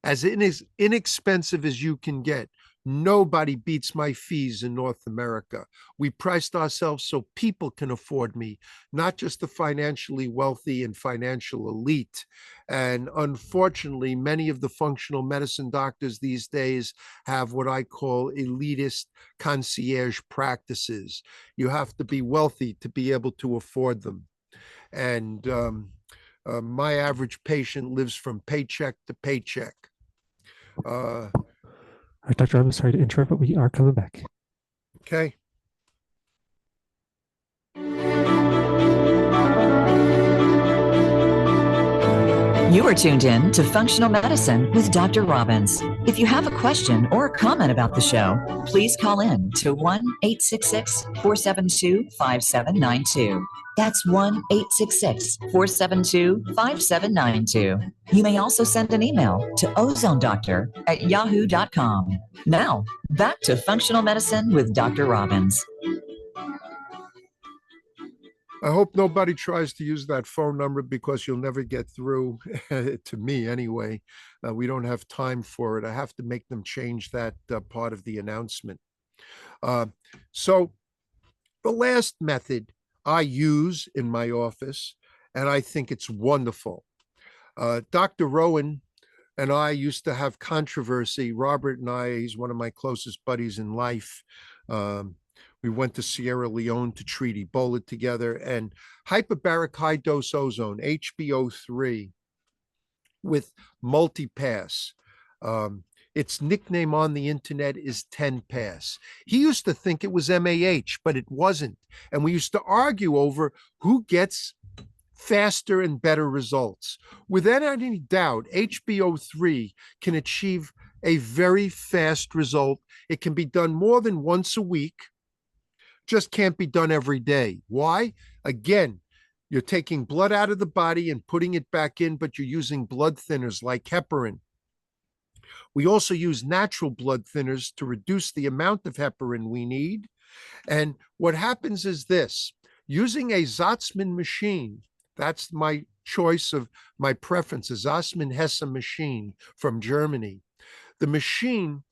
as inexpensive as you can get. Nobody beats my fees in North America. We priced ourselves so people can afford me, not just the financially wealthy and financial elite. And unfortunately, many of the functional medicine doctors these days have what I call elitist concierge practices. You have to be wealthy to be able to afford them. And my average patient lives from paycheck to paycheck. All right, Dr. I'm sorry to interrupt, but we are coming back. Okay. You are tuned in to Functional Medicine with Dr. Robbins. If you have a question or a comment about the show, please call in to 1-866-472-5792. That's 1-866-472-5792. You may also send an email to ozonedoctor@yahoo.com. Now, back to Functional Medicine with Dr. Robbins. I hope nobody tries to use that phone number, because you'll never get through to me anyway. We don't have time for it. I have to make them change that part of the announcement. So the last method I use in my office, and I think it's wonderful. Dr. Rowan and I used to have controversy. Robert and I, he's one of my closest buddies in life. We went to Sierra Leone to treat Ebola together, and hyperbaric high dose ozone, HBO3, with multipass. Its nickname on the internet is 10-pass. He used to think it was MAH, but it wasn't. And we used to argue over who gets faster and better results. Without any doubt, HBO3 can achieve a very fast result. It can be done more than once a week, just can't be done every day. Why? Again, you're taking blood out of the body and putting it back in, but you're using blood thinners like heparin. We also use natural blood thinners to reduce the amount of heparin we need. And what happens is this, using a Zatzmann machine, that's my choice of my preference, a Zatzmann Hesse machine from Germany. The machine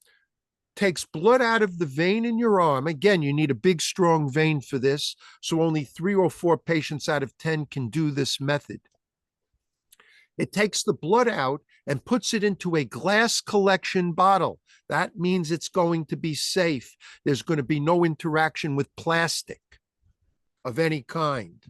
takes blood out of the vein in your arm. Again, you need a big, strong vein for this, so only 3 or 4 patients out of 10 can do this method. It takes the blood out and puts it into a glass collection bottle. That means it's going to be safe. There's going to be no interaction with plastic of any kind.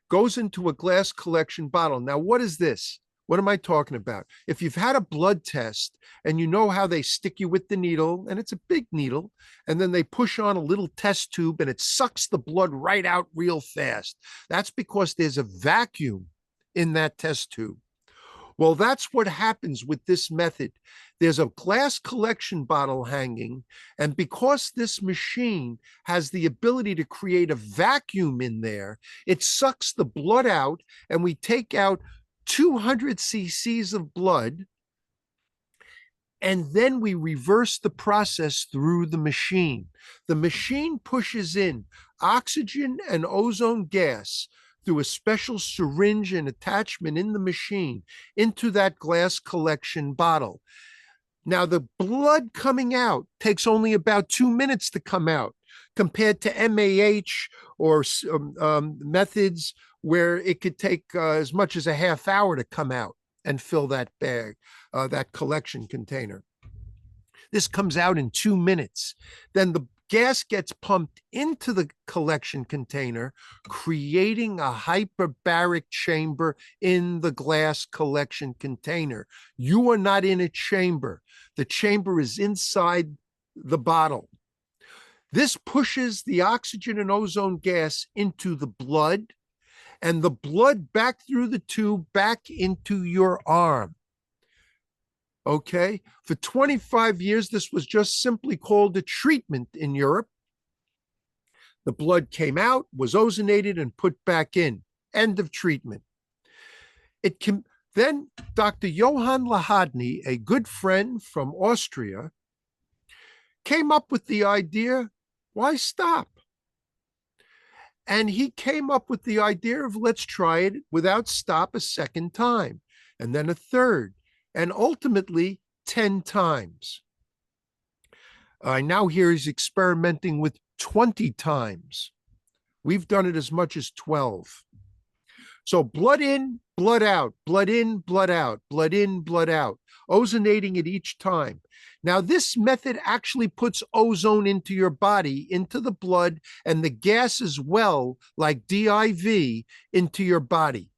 Goes into a glass collection bottle. Now, what is this? What am I talking about? If you've had a blood test and you know how they stick you with the needle, and it's a big needle, and then they push on a little test tube and it sucks the blood right out real fast. That's because there's a vacuum in that test tube. Well, that's what happens with this method. There's a glass collection bottle hanging, and because this machine has the ability to create a vacuum in there, it sucks the blood out, and we take out 200 cc's of blood, and then we reverse the process through the machine. The machine pushes in oxygen and ozone gas through a special syringe and attachment in the machine into that glass collection bottle. Now, the blood coming out takes only about 2 minutes to come out, compared to MAH or methods where it could take as much as a half hour to come out and fill that bag, that collection container. This comes out in 2 minutes. Then the gas gets pumped into the collection container, creating a hyperbaric chamber in the glass collection container. You are not in a chamber. The chamber is inside the bottle. This pushes the oxygen and ozone gas into the blood, and the blood back through the tube, back into your arm. Okay, for 25 years, this was just simply called a treatment in Europe. The blood came out, was ozonated, and put back in. End of treatment. Then Dr. Johann Lahadny, a good friend from Austria, came up with the idea, why stop? And he came up with the idea of let's try it without stop a second time, and then a third, and ultimately 10 times. Now here he's experimenting with 20 times. We've done it as much as 12. So blood in, blood out, blood in, blood out, blood in, blood out, ozonating it each time. Now, this method actually puts ozone into your body, into the blood, and the gas as well, like DIV, into your body.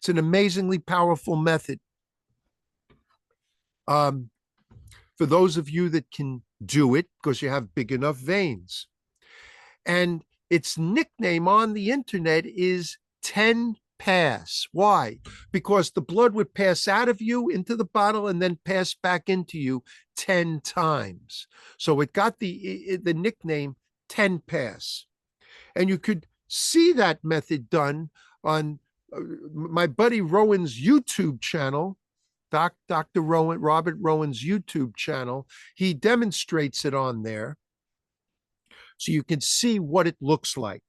It's an amazingly powerful method. For those of you that can do it, because you have big enough veins. And its nickname on the internet is 10 pass. Why? Because the blood would pass out of you into the bottle and then pass back into you 10 times. So it got the nickname 10 pass. And you could see that method done on my buddy Rowan's YouTube channel, Dr. Rowan, Robert Rowan's YouTube channel. He demonstrates it on there, so you can see what it looks like.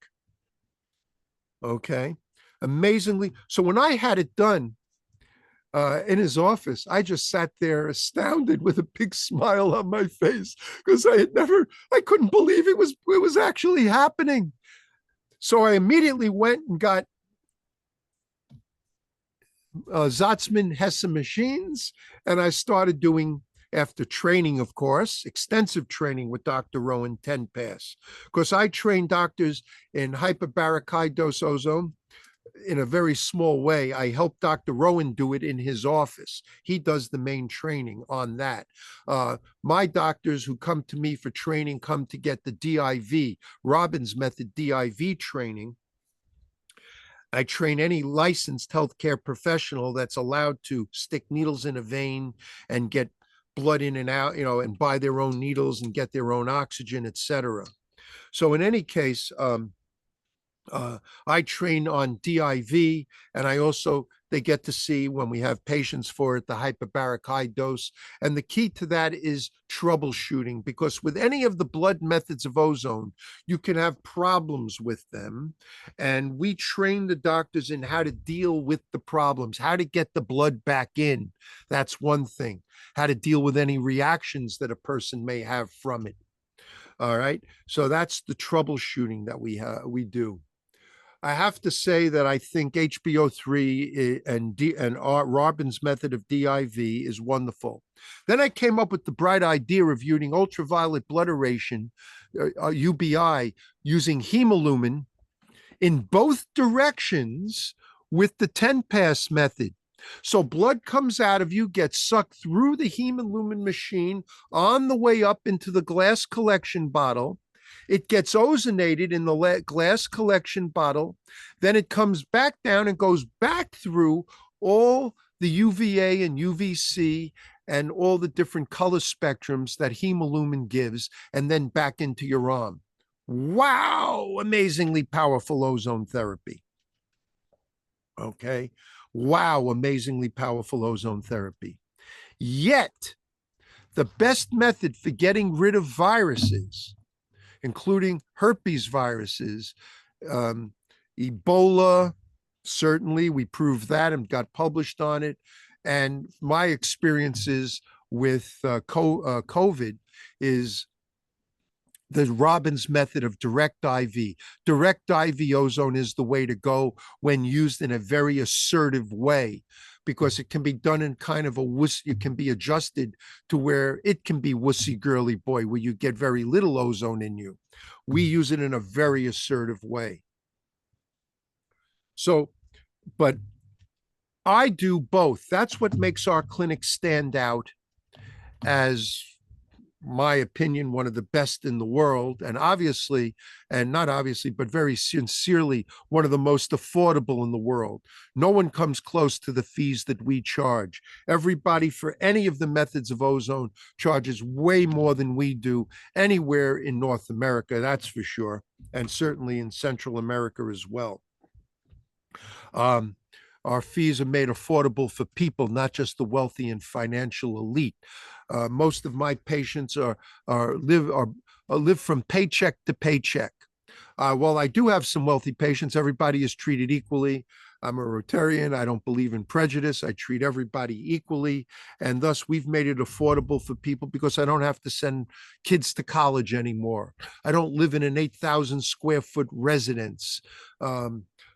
Okay, amazingly. So when I had it done in his office, I just sat there astounded with a big smile on my face, because I couldn't believe it was actually happening. So I immediately went and got Zatzmann Hesse machines, and I started doing, after training, of course, extensive training with Dr. Rowan, 10 pass, because I train doctors in hyperbaric high dose ozone in a very small way. I help Dr. Rowan do it in his office. He does the main training on that. My doctors who come to me for training come to get the DIV, Robbins method DIV training. I train any licensed healthcare professional that's allowed to stick needles in a vein and get blood in and out, and buy their own needles and get their own oxygen, etc. So in any case, I train on DIV, and they get to see when we have patients for it, the hyperbaric high dose. And the key to that is troubleshooting, because with any of the blood methods of ozone, you can have problems with them. And we train the doctors in how to deal with the problems, how to get the blood back in. That's one thing. How to deal with any reactions that a person may have from it. All right. So that's the troubleshooting that we do. I have to say that I think HBO3 and Robin's method of DIV is wonderful. Then I came up with the bright idea of using ultraviolet blood aeration, UBI, using hemolumin in both directions with the 10-pass method. So blood comes out of you, gets sucked through the hemolumin machine on the way up into the glass collection bottle. It gets ozonated in the glass collection bottle. Then it comes back down and goes back through all the UVA and UVC and all the different color spectrums that hemolumin gives, and then back into your arm. Wow, amazingly powerful ozone therapy. Okay. Wow, amazingly powerful ozone therapy. Yet, the best method for getting rid of viruses, including herpes viruses, Ebola, certainly, we proved that and got published on it. And my experiences with COVID is the Robin's method of direct IV. Direct IV ozone is the way to go when used in a very assertive way, because it can be done in kind of a it can be adjusted to where it can be wussy girly boy, where you get very little ozone in you. We use it in a very assertive way. So, but I do both. That's what makes our clinic stand out as, my opinion, one of the best in the world, and obviously, and not obviously, but very sincerely, one of the most affordable in the world. No one comes close to the fees that we charge. Everybody for any of the methods of ozone charges way more than we do anywhere in North America, that's for sure, and certainly in Central America as well. Our fees are made affordable for people, not just the wealthy and financial elite. Most of my patients live from paycheck to paycheck. While I do have some wealthy patients, everybody is treated equally. I'm a Rotarian. I don't believe in prejudice. I treat everybody equally. And thus, we've made it affordable for people because I don't have to send kids to college anymore. I don't live in an 8,000 square foot residence.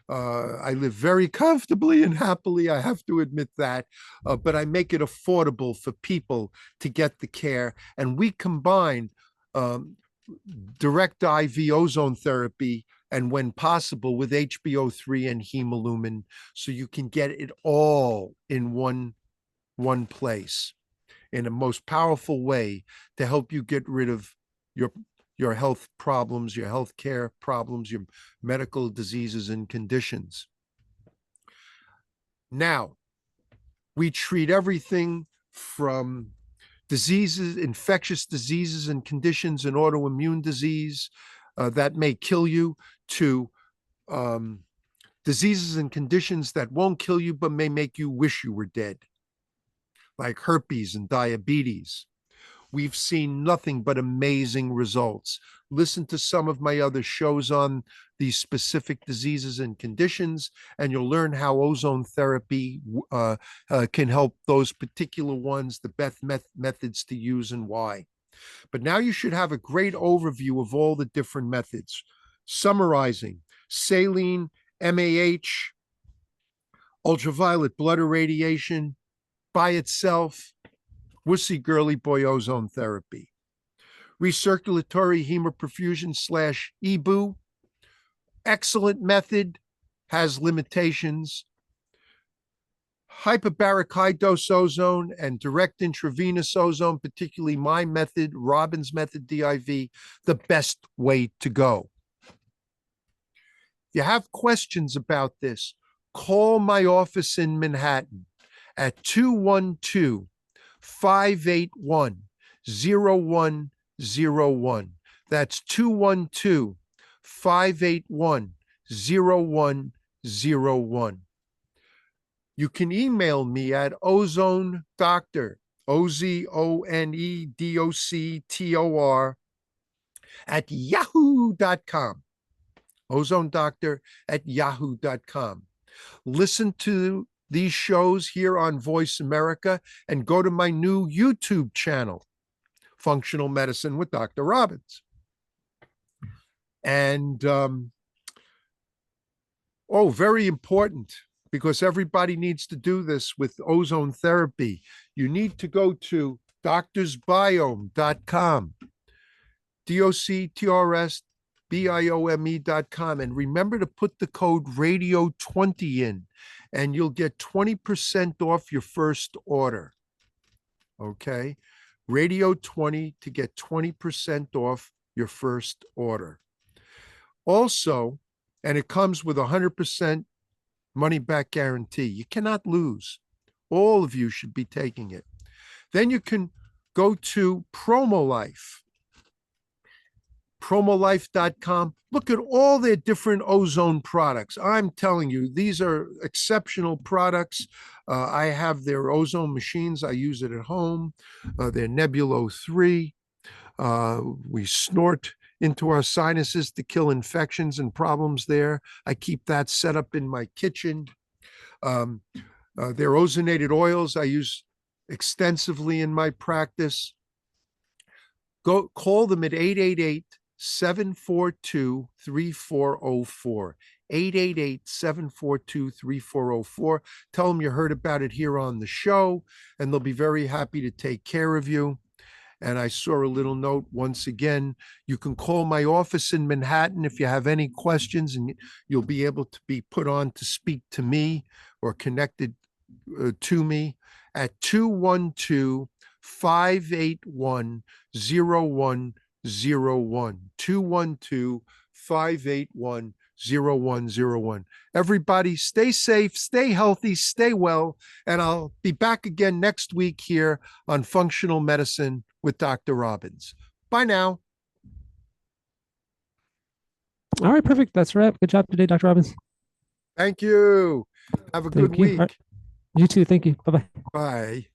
I live very comfortably and happily, I have to admit that, but I make it affordable for people to get the care. And we combine direct IV ozone therapy, and when possible, with HBO3 and hemolumin, so you can get it all in one place in a most powerful way to help you get rid of your health problems, your health care problems, your medical diseases and conditions. Now, we treat everything from diseases, infectious diseases and conditions, and autoimmune disease that may kill you, to diseases and conditions that won't kill you but may make you wish you were dead, like herpes and diabetes. We've seen nothing but amazing results. Listen to some of my other shows on these specific diseases and conditions, and you'll learn how ozone therapy can help those particular ones, the best methods to use and why. But now you should have a great overview of all the different methods. Summarizing: saline, MAH, ultraviolet blood irradiation by itself, wussy girly boy ozone therapy. Recirculatory hemoperfusion / EBU, excellent method, has limitations. Hyperbaric high dose ozone and direct intravenous ozone, particularly my method, Robin's method DIV, the best way to go. you have questions about this, call my office in Manhattan at 212-581-0101. That's 212-581-0101. You can email me at ozone doctor, OZONEDOCTOR, at yahoo.com. Ozone Doctor at yahoo.com. Listen to these shows here on Voice America and go to my new YouTube channel, Functional Medicine with Dr. Robbins. And, very important, because everybody needs to do this with ozone therapy. You need to go to doctorsbiome.com, DOCTRSBIOME.com, and remember to put the code radio20 in, and you'll get 20% off your first order. Okay? Radio20 to get 20% off your first order. Also, and it comes with 100% money back guarantee. You cannot lose. All of you should be taking it. Then you can go to PromoLife, promolife.com. Look at all their different ozone products. I'm telling you, these are exceptional products. I have their ozone machines. I use it at home. Their Nebulo 3. We snort into our sinuses to kill infections and problems there. I keep that set up in my kitchen. Their ozonated oils I use extensively in my practice. Go call them at 888-742-3404. 888-742-3404. Tell them you heard about it here on the show, and they'll be very happy to take care of you. And I saw a little note once again. You can call my office in Manhattan if you have any questions, and you'll be able to be put on to speak to me or connected to me at 212-581-0101. 212-581-0101. Everybody stay safe, stay healthy, stay well, and I'll be back again next week here on Functional Medicine with Dr. Robbins. Bye now. All right, perfect. That's a wrap. Good job today, Dr. Robbins. Thank you. Have a good Thank you. week. All right. You too. Thank you. Bye-bye. Bye.